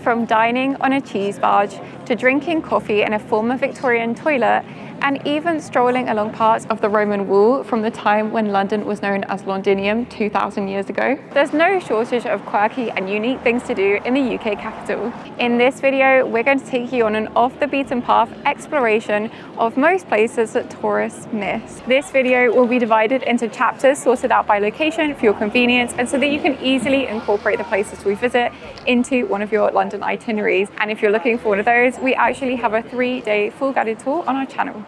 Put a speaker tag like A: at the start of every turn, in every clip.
A: From dining on a cheese barge to drinking coffee in a former Victorian toilet, and even strolling along parts of the Roman wall from the time when London was known as Londinium 2,000 years ago. There's no shortage of quirky and unique things to do in the UK capital. In this video, we're going to take you on an off-the-beaten-path exploration of most places that tourists miss. This video will be divided into chapters sorted out by location for your convenience and so that you can easily incorporate the places we visit into one of your London itineraries. And if you're looking for one of those, we actually have a 3-day full guided tour on our channel.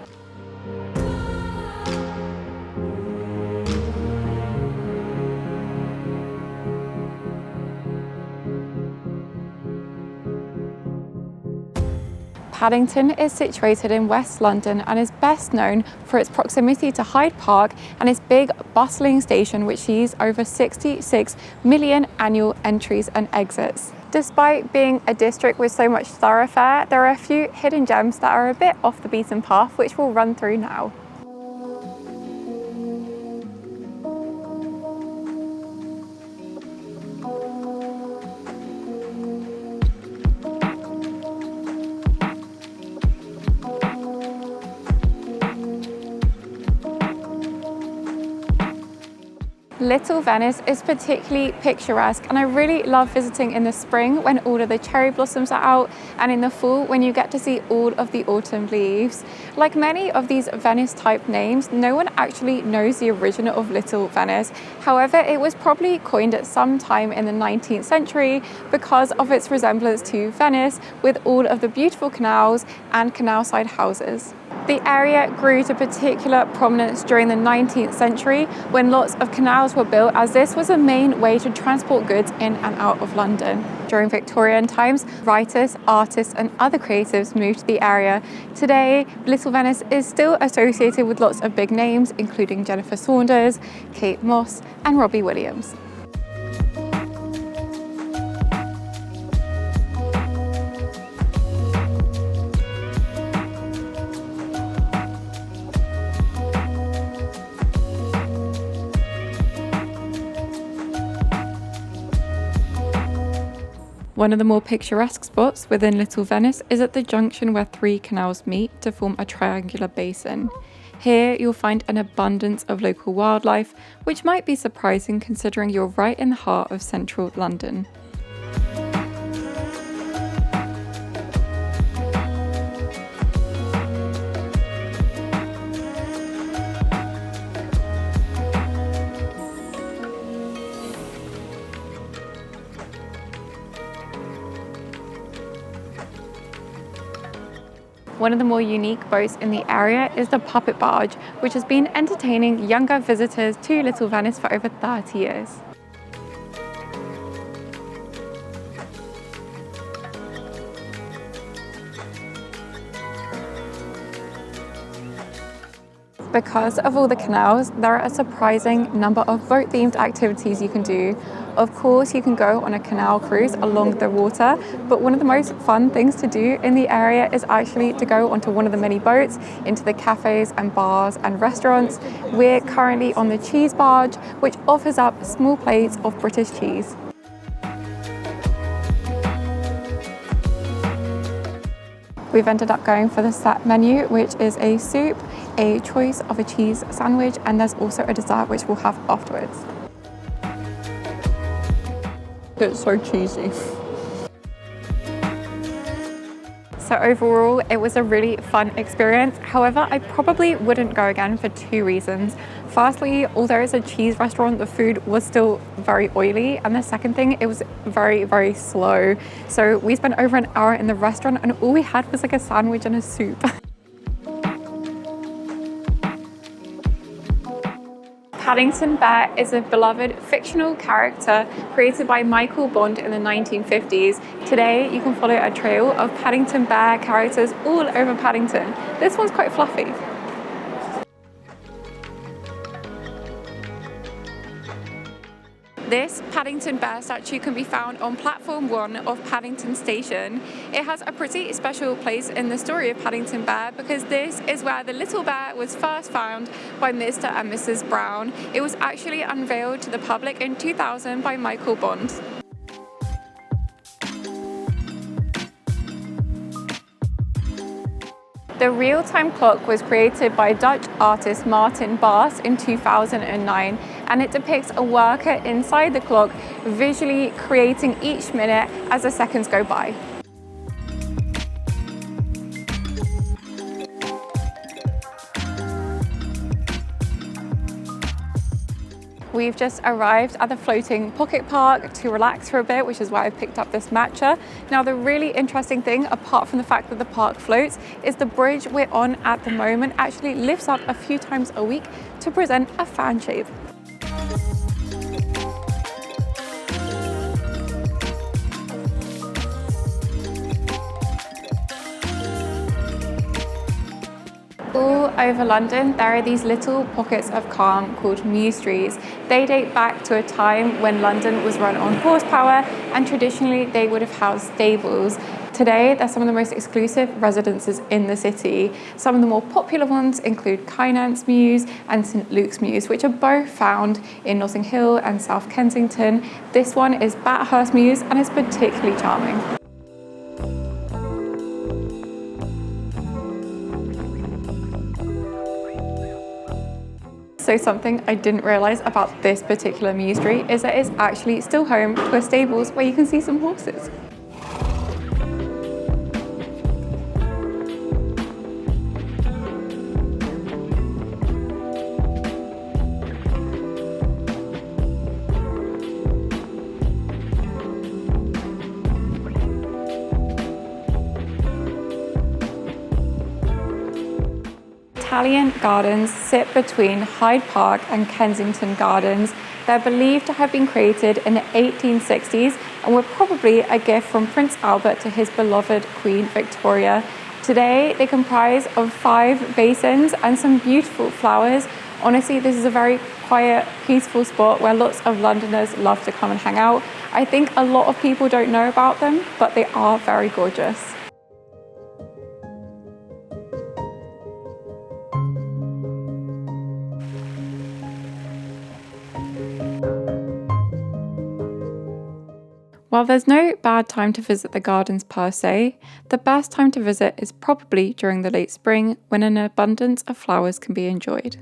A: Paddington is situated in West London and is best known for its proximity to Hyde Park and its big bustling station, which sees over 66 million annual entries and exits. Despite being a district with so much thoroughfare, there are a few hidden gems that are a bit off the beaten path, which we'll run through now. Little Venice is particularly picturesque, and I really love visiting in the spring when all of the cherry blossoms are out, and in the fall when you get to see all of the autumn leaves. Like many of these Venice type names, no one actually knows the origin of Little Venice. However, it was probably coined at some time in the 19th century because of its resemblance to Venice, with all of the beautiful canals and canal-side houses. The area grew to particular prominence during the 19th century when lots of canals were built, as this was a main way to transport goods in and out of London. During Victorian times, writers, artists and other creatives moved to the area. Today, Little Venice is still associated with lots of big names, including Jennifer Saunders, Kate Moss and Robbie Williams. One of the more picturesque spots within Little Venice is at the junction where 3 canals meet to form a triangular basin. Here you'll find an abundance of local wildlife, which might be surprising considering you're right in the heart of central London. One of the more unique boats in the area is the puppet barge, which has been entertaining younger visitors to Little Venice for over 30 years. Because of all the canals, there are a surprising number of boat-themed activities you can do. Of course, you can go on a canal cruise along the water, but one of the most fun things to do in the area is actually to go onto one of the many boats into the cafes and bars and restaurants. We're currently on the cheese barge, which offers up small plates of British cheese. We've ended up going for the set menu, which is a soup, a choice of a cheese sandwich, and there's also a dessert which we'll have afterwards. It's so cheesy. So overall, it was a really fun experience. However, I probably wouldn't go again for 2 reasons. Firstly, although it's a cheese restaurant, the food was still very oily. And the second thing, it was very, very slow. So we spent over an hour in the restaurant and all we had was like a sandwich and a soup. Paddington Bear is a beloved fictional character created by Michael Bond in the 1950s. Today, you can follow a trail of Paddington Bear characters all over Paddington. This one's quite fluffy. This Paddington Bear statue can be found on platform 1 of Paddington Station. It has a pretty special place in the story of Paddington Bear because this is where the little bear was first found by Mr. and Mrs. Brown. It was actually unveiled to the public in 2000 by Michael Bond. The real-time clock was created by Dutch artist Martin Baas in 2009, and it depicts a worker inside the clock visually creating each minute as the seconds go by. We've just arrived at the floating pocket park to relax for a bit, which is why I picked up this matcha. Now, the really interesting thing, apart from the fact that the park floats, is the bridge we're on at the moment actually lifts up a few times a week to present a fan shape. All over London, there are these little pockets of calm called Mews Streets. They date back to a time when London was run on horsepower, and traditionally they would have housed stables. Today, they're some of the most exclusive residences in the city. Some of the more popular ones include Kynance Mews and St Luke's Mews, which are both found in Notting Hill and South Kensington. This one is Bathurst Mews and is particularly charming. So something I didn't realise about this particular Mews Street is that it's actually still home to a stables where you can see some horses. Italian gardens sit between Hyde Park and Kensington Gardens. They're believed to have been created in the 1860s and were probably a gift from Prince Albert to his beloved Queen Victoria. Today, they comprise of 5 basins and some beautiful flowers. Honestly, this is a very quiet, peaceful spot where lots of Londoners love to come and hang out. I think a lot of people don't know about them, but they are very gorgeous. While there's no bad time to visit the gardens per se, the best time to visit is probably during the late spring when an abundance of flowers can be enjoyed.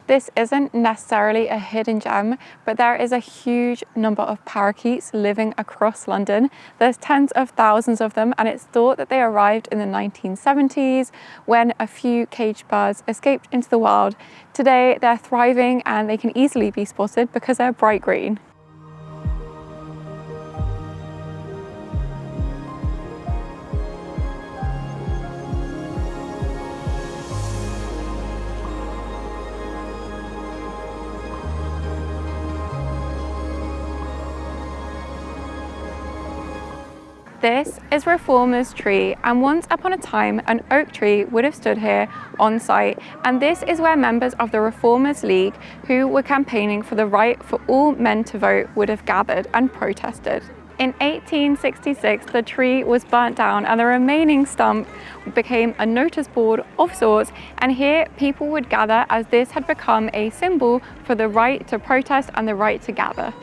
A: This isn't necessarily a hidden gem, but there is a huge number of parakeets living across London. There's tens of thousands of them, and it's thought that they arrived in the 1970s when a few caged birds escaped into the wild. Today, they're thriving and they can easily be spotted because they're bright green. This is Reformer's tree, and once upon a time an oak tree would have stood here on site, and this is where members of the Reformers League who were campaigning for the right for all men to vote would have gathered and protested. In 1866 the tree was burnt down and the remaining stump became a notice board of sorts, and here people would gather as this had become a symbol for the right to protest and the right to gather.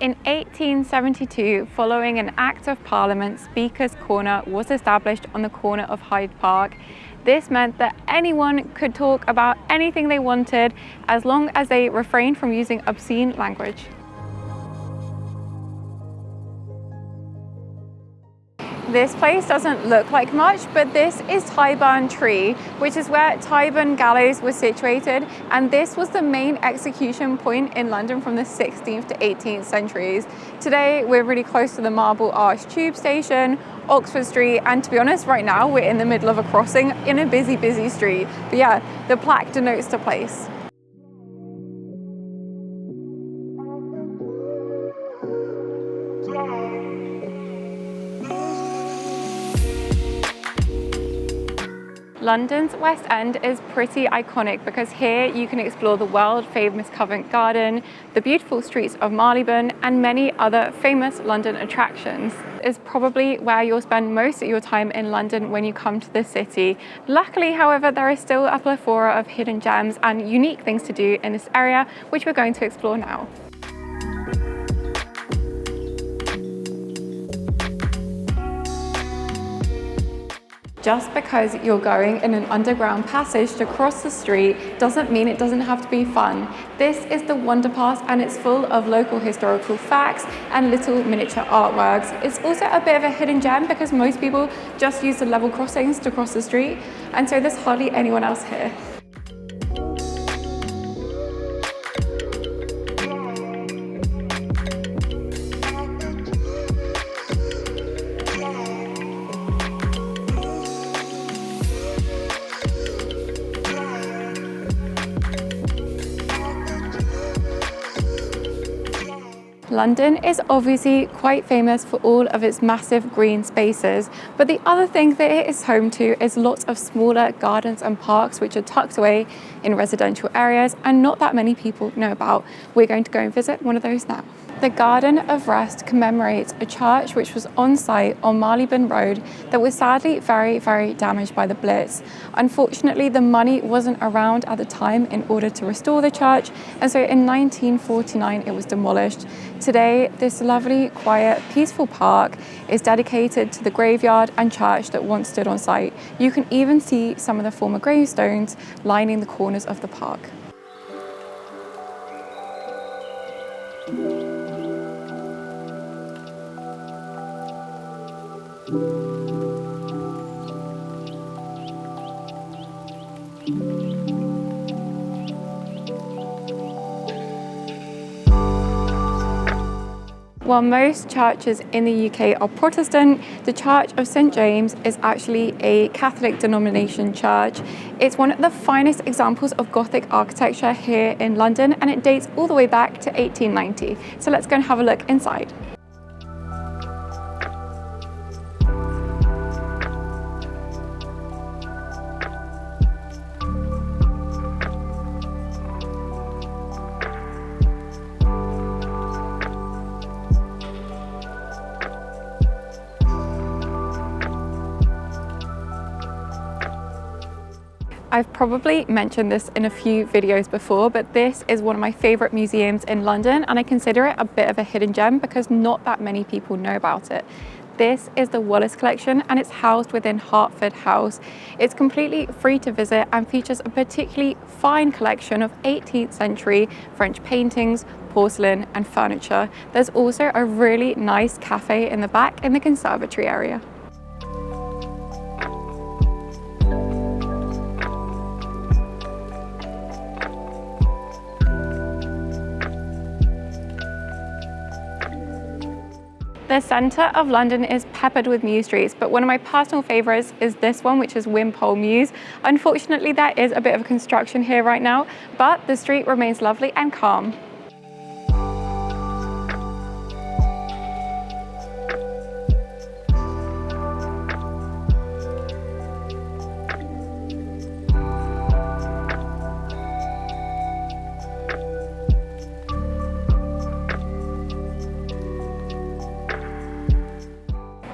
A: In 1872, following an Act of Parliament, Speaker's Corner was established on the corner of Hyde Park. This meant that anyone could talk about anything they wanted as long as they refrained from using obscene language. This place doesn't look like much, but this is Tyburn Tree, which is where Tyburn Gallows was situated, and this was the main execution point in London from the 16th to 18th centuries. Today, we're really close to the Marble Arch tube station, Oxford Street, and to be honest, right now, we're in the middle of a crossing in a busy street. But yeah, the plaque denotes the place. London's West End is pretty iconic because here you can explore the world famous Covent Garden, the beautiful streets of Marylebone, and many other famous London attractions. It's probably where you'll spend most of your time in London when you come to the city. Luckily, however, there is still a plethora of hidden gems and unique things to do in this area, which we're going to explore now. Just because you're going in an underground passage to cross the street doesn't mean it doesn't have to be fun. This is the Wonder Pass and it's full of local historical facts and little miniature artworks. It's also a bit of a hidden gem because most people just use the level crossings to cross the street, and so there's hardly anyone else here. London is obviously quite famous for all of its massive green spaces, but the other thing that it is home to is lots of smaller gardens and parks which are tucked away in residential areas and not that many people know about. We're going to go and visit one of those now. The Garden of Rest commemorates a church which was on site on Marylebone Road that was sadly very damaged by the Blitz. Unfortunately, the money wasn't around at the time in order to restore the church, and so in 1949 it was demolished. Today, this lovely, quiet, peaceful park is dedicated to the graveyard and church that once stood on site. You can even see some of the former gravestones lining the corners of the park. While most churches in the UK are Protestant, the Church of St James is actually a Catholic denomination church. It's one of the finest examples of Gothic architecture here in London, and it dates all the way back to 1890. So let's go and have a look inside. I've probably mentioned this in a few videos before, but this is one of my favorite museums in London, and I consider it a bit of a hidden gem because not that many people know about it. This is the Wallace collection and it's housed within Hertford House. It's completely free to visit and features a particularly fine collection of 18th century French paintings, porcelain and furniture. There's also a really nice cafe in the back in the conservatory area. The centre of London is peppered with mews streets, but one of my personal favourites is this one, which is Wimpole Mews. Unfortunately, there is a bit of construction here right now, but the street remains lovely and calm.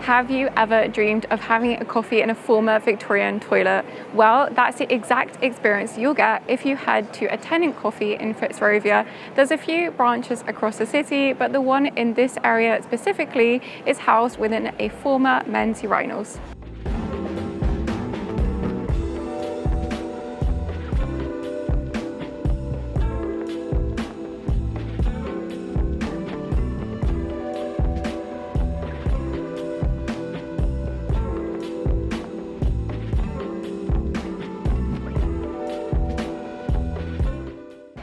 A: Have you ever dreamed of having a coffee in a former Victorian toilet? Well, that's the exact experience you'll get if you head to a Tenant Coffee in Fitzrovia. There's a few branches across the city, but the one in this area specifically is housed within a former men's urinals.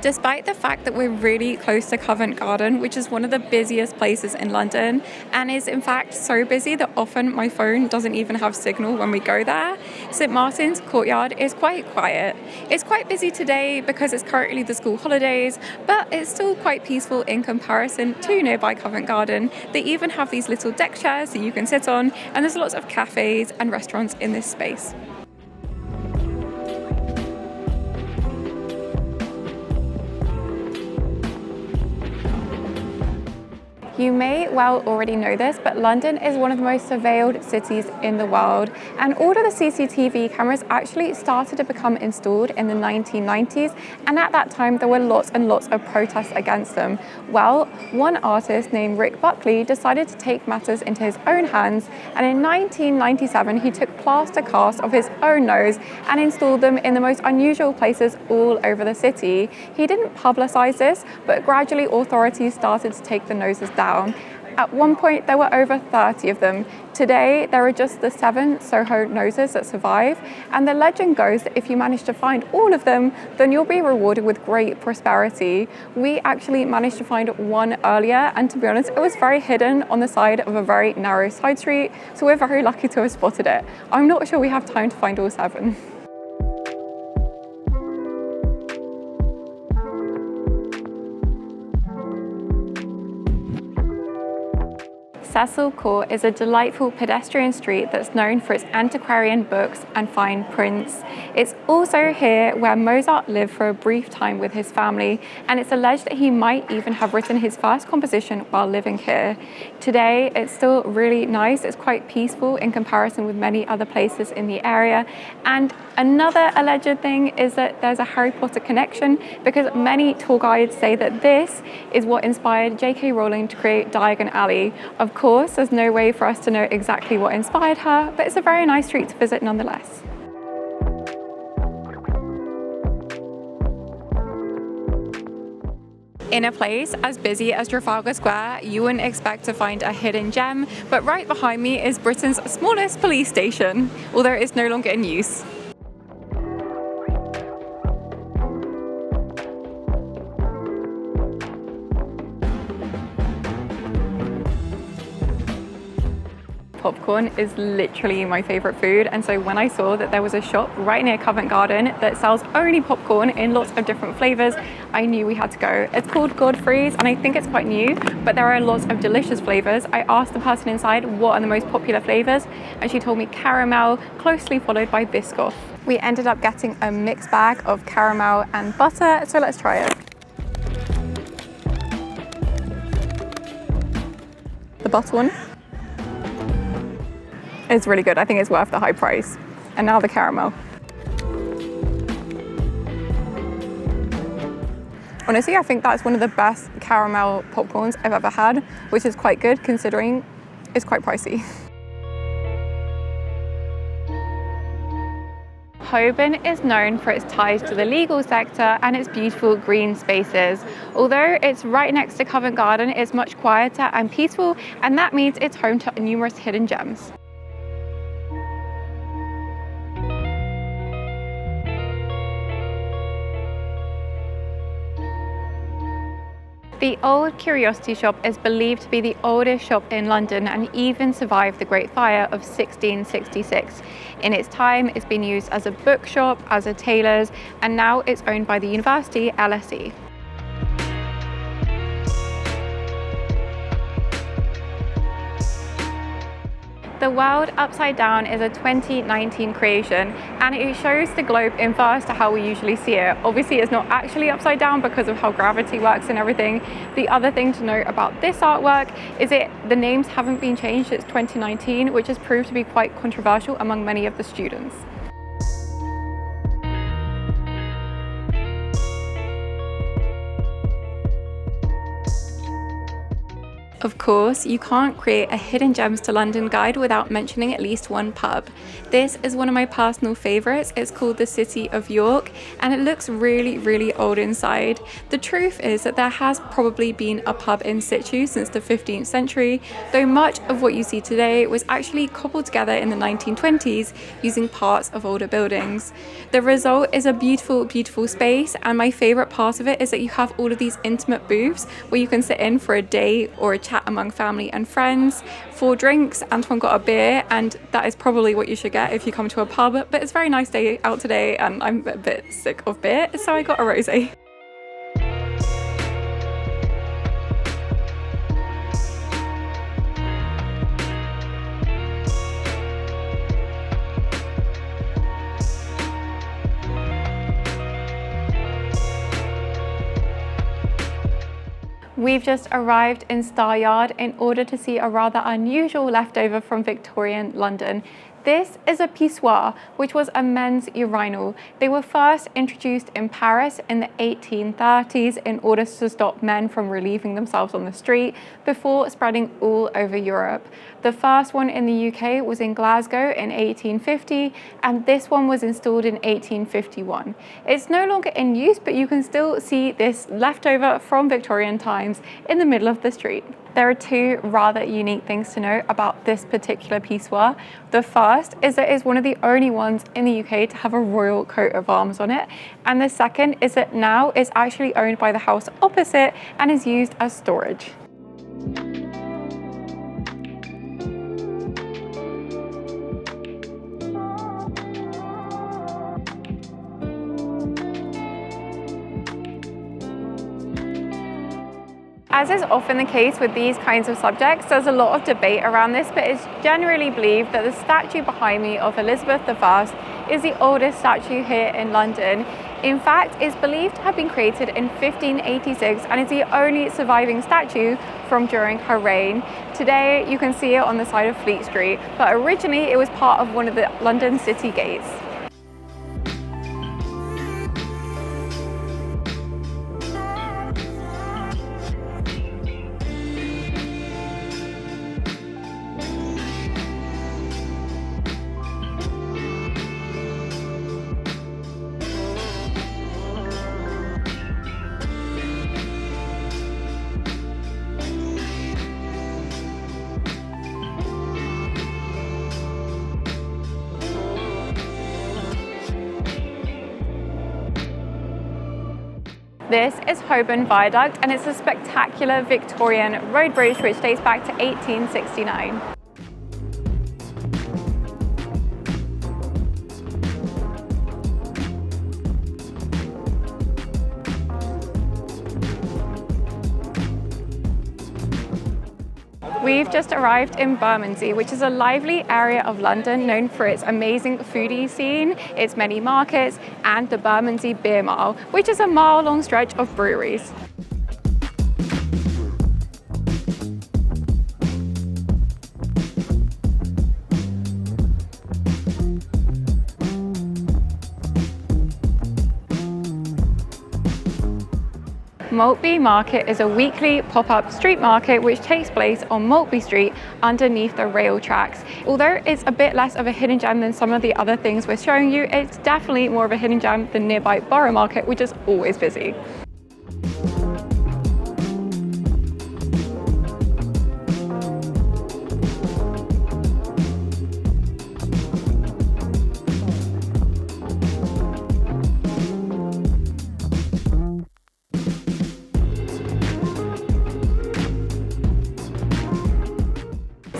A: Despite the fact that we're really close to Covent Garden, which is one of the busiest places in London, and is in fact so busy that often my phone doesn't even have signal when we go there, St Martin's Courtyard is quite quiet. It's quite busy today because it's currently the school holidays, but it's still quite peaceful in comparison to nearby Covent Garden. They even have these little deck chairs that you can sit on, and there's lots of cafes and restaurants in this space. You may well already know this, but London is one of the most surveilled cities in the world, and all of the CCTV cameras actually started to become installed in the 1990s, and at that time there were lots and lots of protests against them. Well, one artist named Rick Buckley decided to take matters into his own hands, and in 1997 he took plaster casts of his own nose and installed them in the most unusual places all over the city. He didn't publicize this, but gradually authorities started to take the noses down. At one point, there were over 30 of them. Today, there are just the 7 Soho noses that survive, and the legend goes that if you manage to find all of them, then you'll be rewarded with great prosperity. We actually managed to find one earlier, and to be honest, it was very hidden on the side of a very narrow side street, so we're very lucky to have spotted it. I'm not sure we have time to find all 7. Cecil Court is a delightful pedestrian street that's known for its antiquarian books and fine prints. It's also here where Mozart lived for a brief time with his family, and it's alleged that he might even have written his first composition while living here. Today, it's still really nice. It's quite peaceful in comparison with many other places in the area. And another alleged thing is that there's a Harry Potter connection, because many tour guides say that this is what inspired J.K. Rowling to create Diagon Alley. Of course, there's no way for us to know exactly what inspired her, but it's a very nice street to visit nonetheless. In a place as busy as Trafalgar Square, you wouldn't expect to find a hidden gem, but right behind me is Britain's smallest police station, although it's no longer in use. Popcorn is literally my favorite food, and so when I saw that there was a shop right near Covent Garden that sells only popcorn in lots of different flavors, I knew we had to go. It's called Godfrey's, and I think it's quite new, but there are lots of delicious flavors. I asked the person inside what are the most popular flavors, and she told me caramel, closely followed by Biscoff. We ended up getting a mixed bag of caramel and butter, so let's try it. The butter one. It's really good. I think it's worth the high price. And now the caramel. Honestly, I think that's one of the best caramel popcorns I've ever had, which is quite good considering it's quite pricey. Holborn is known for its ties to the legal sector and its beautiful green spaces. Although it's right next to Covent Garden, it's much quieter and peaceful, and that means it's home to numerous hidden gems. The Old Curiosity Shop is believed to be the oldest shop in London and even survived the Great Fire of 1666. In its time, it's been used as a bookshop, as a tailor's, and now it's owned by the university LSE. The World Upside Down is a 2019 creation, and it shows the globe inverse to how we usually see it. Obviously, it's not actually upside down because of how gravity works and everything. The other thing to note about this artwork is the names haven't been changed since 2019, which has proved to be quite controversial among many of the students. Of course, you can't create a Hidden Gems to London guide without mentioning at least one pub. This is one of my personal favourites. It's called the City of York, and it looks really, really old inside. The truth is that there has probably been a pub in situ since the 15th century, though much of what you see today was actually cobbled together in the 1920s using parts of older buildings. The result is a beautiful, beautiful space, and my favourite part of it is that you have all of these intimate booths where you can sit in for a day or a chat among family and friends. For drinks, Antoine got a beer, and that is probably what you should get if you come to a pub, but it's a very nice day out today and I'm a bit sick of beer, so I got a rosé. We've just arrived in Star Yard in order to see a rather unusual leftover from Victorian London. This is a pissoir, which was a men's urinal. They were first introduced in Paris in the 1830s in order to stop men from relieving themselves on the street before spreading all over Europe. The first one in the UK was in Glasgow in 1850, and this one was installed in 1851. It's no longer in use, but you can still see this leftover from Victorian times in the middle of the street. There are two rather unique things to know about this particular pissoir. The first is that it's one of the only ones in the UK to have a royal coat of arms on it. And the second is that now it's actually owned by the house opposite and is used as storage. As is often the case with these kinds of subjects, there's a lot of debate around this, but it's generally believed that the statue behind me of Elizabeth I is the oldest statue here in London. In fact, it's believed to have been created in 1586 and is the only surviving statue from during her reign. Today, you can see it on the side of Fleet Street, but originally it was part of one of the London city gates. This is Holborn Viaduct, and it's a spectacular Victorian road bridge which dates back to 1869. We've just arrived in Bermondsey, which is a lively area of London known for its amazing foodie scene, its many markets, and the Bermondsey Beer Mile, which is a mile-long stretch of breweries. Maltby Market is a weekly pop-up street market which takes place on Maltby Street underneath the rail tracks. Although it's a bit less of a hidden gem than some of the other things we're showing you, it's definitely more of a hidden gem than nearby Borough Market, which is always busy.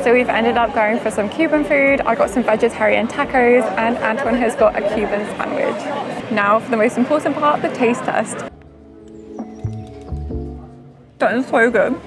A: So we've ended up going for some Cuban food. I got some vegetarian tacos and Antoine has got a Cuban sandwich. Now for the most important part, the taste test. That is so good.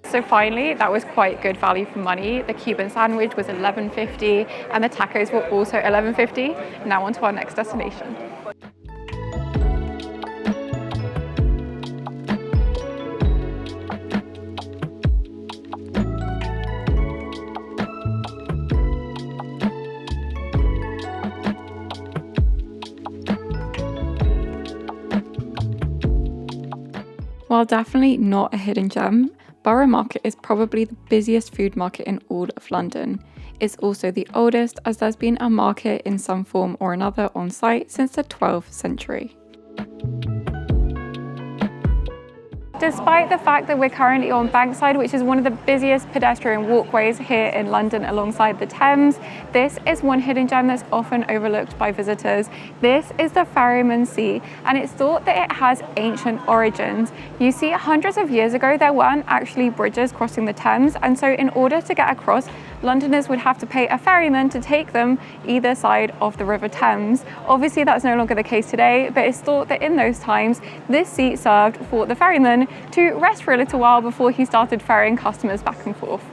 A: So finally, that was quite good value for money. The Cuban sandwich was $11.50 and the tacos were also $11.50. Now on to our next destination. While definitely not a hidden gem, Borough Market is probably the busiest food market in all of London. It's also the oldest, as there's been a market in some form or another on site since the 12th century. Despite the fact that we're currently on Bankside, which is one of the busiest pedestrian walkways here in London alongside the Thames, this is one hidden gem that's often overlooked by visitors. This is the Ferryman's Sea, and it's thought that it has ancient origins. You see, hundreds of years ago, there weren't actually bridges crossing the Thames, and so in order to get across, Londoners would have to pay a ferryman to take them either side of the River Thames. Obviously, that's no longer the case today, but it's thought that in those times, this seat served for the ferryman to rest for a little while before he started ferrying customers back and forth.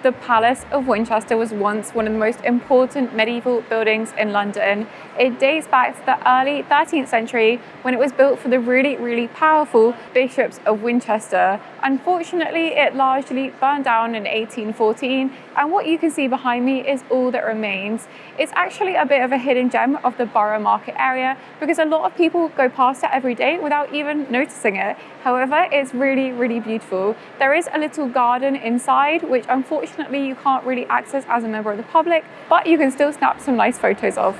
A: The Palace of Winchester was once one of the most important medieval buildings in London. It dates back to the early 13th century when it was built for the really powerful bishops of Winchester. Unfortunately, it largely burned down in 1814, and what you can see behind me is all that remains. It's actually a bit of a hidden gem of the Borough Market area because a lot of people go past it every day without even noticing it. However, it's really beautiful. There is a little garden inside, which unfortunately you can't really access as a member of the public, but you can still snap some nice photos of.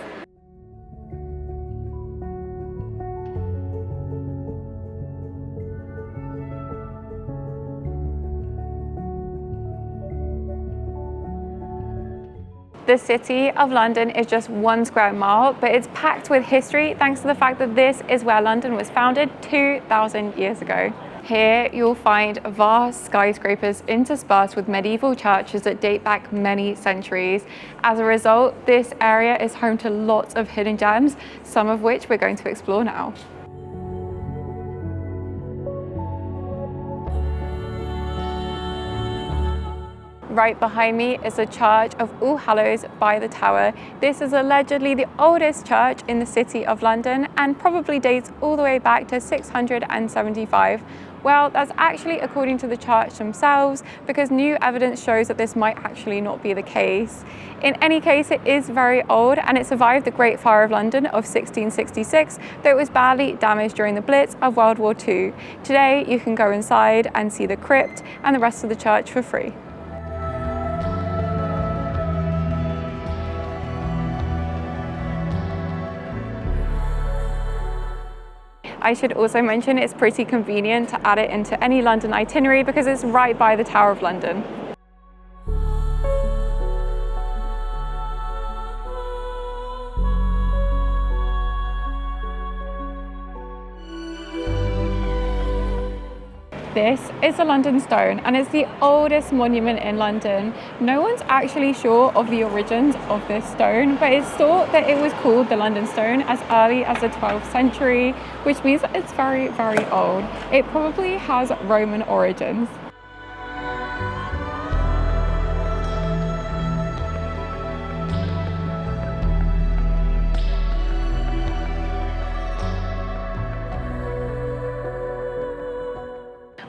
A: The City of London is just 1 square mile, but it's packed with history thanks to the fact that this is where London was founded 2,000 years ago. Here you'll find vast skyscrapers interspersed with medieval churches that date back many centuries. As a result, this area is home to lots of hidden gems, some of which we're going to explore now. Right behind me is the Church of All Hallows by the Tower. This is allegedly the oldest church in the City of London and probably dates all the way back to 675. Well, that's actually according to the church themselves, because new evidence shows that this might actually not be the case. In any case, it is very old and it survived the Great Fire of London of 1666, though it was badly damaged during the Blitz of World War II. Today, you can go inside and see the crypt and the rest of the church for free. I should also mention it's pretty convenient to add it into any London itinerary because it's right by the Tower of London. This is the London Stone and it's the oldest monument in London. No one's actually sure of the origins of this stone, but it's thought that it was called the London Stone as early as the 12th century, which means that it's very old. It probably has Roman origins.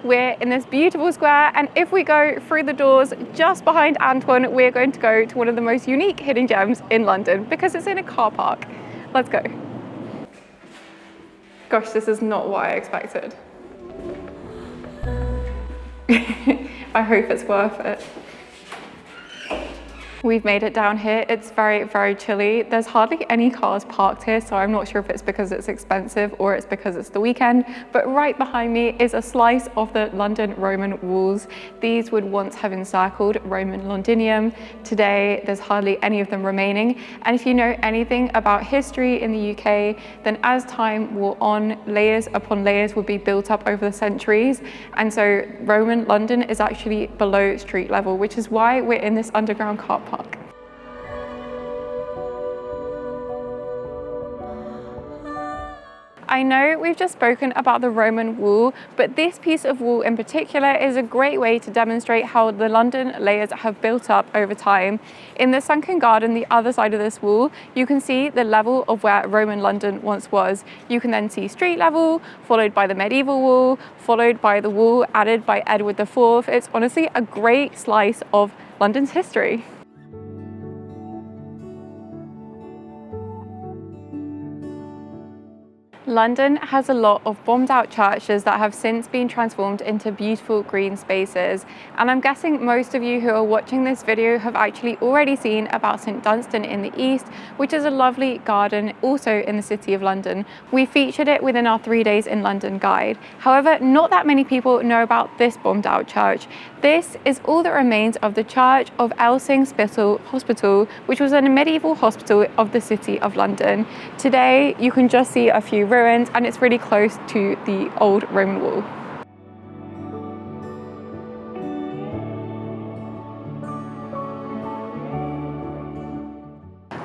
A: We're in this beautiful square, and if we go through the doors just behind Antoine, we're going to go to one of the most unique hidden gems in London because it's in a car park. Let's go. Gosh, this is not what I expected. I hope it's worth it. We've made it down here. It's very chilly. There's hardly any cars parked here, so I'm not sure if it's because it's expensive or it's because it's the weekend, but right behind me is a slice of the London Roman walls. These would once have encircled Roman Londinium. Today, there's hardly any of them remaining. And if you know anything about history in the UK, then as time wore on, layers upon layers would be built up over the centuries. And so Roman London is actually below street level, which is why we're in this underground car park. I know we've just spoken about the Roman wall, but this piece of wall in particular is a great way to demonstrate how the London layers have built up over time. In the sunken garden, the other side of this wall, you can see the level of where Roman London once was. You can then see street level, followed by the medieval wall, followed by the wall added by Edward IV. It's honestly a great slice of London's history. London has a lot of bombed out churches that have since been transformed into beautiful green spaces. And I'm guessing most of you who are watching this video have actually already seen about St Dunstan in the east, which is a lovely garden also in the city of London. We featured it within our 3 days in London guide. However, not that many people know about this bombed out church. This is all that remains of the Church of Elsing Spital Hospital, which was a medieval hospital of the city of London. Today, you can just see a few ruins and it's really close to the old Roman wall.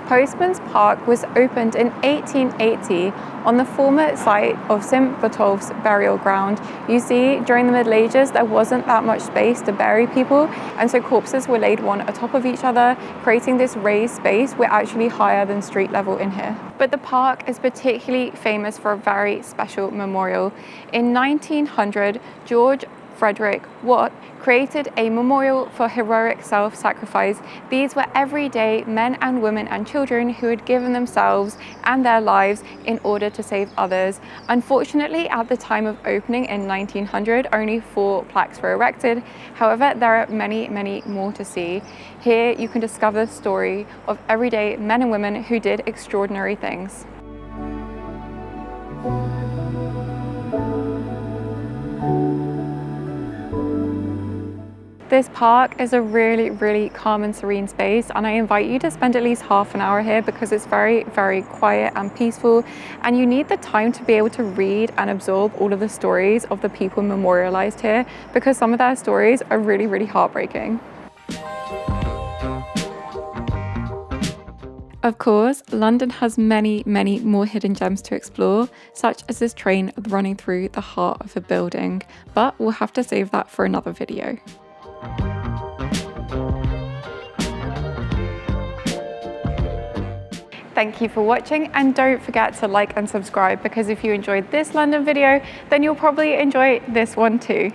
A: Postman's Park was opened in 1880 on the former site of St Botolph's burial ground. You see, during the Middle Ages, there wasn't that much space to bury people, and so corpses were laid one atop of each other, creating this raised space. We're actually higher than street level in here. But the park is particularly famous for a very special memorial. In 1900, George Frederick Watt created a memorial for heroic self-sacrifice. These were everyday men and women and children who had given themselves and their lives in order to save others. Unfortunately, at the time of opening in 1900, only 4 plaques were erected. However, there are many, many more to see. Here you can discover the story of everyday men and women who did extraordinary things. This park is a really calm and serene space, and I invite you to spend at least half an hour here because it's very quiet and peaceful, and you need the time to be able to read and absorb all of the stories of the people memorialized here, because some of their stories are really heartbreaking. Of course, London has many more hidden gems to explore, such as this train running through the heart of a building, but we'll have to save that for another video. Thank you for watching, and don't forget to like and subscribe, because if you enjoyed this London video, then you'll probably enjoy this one too.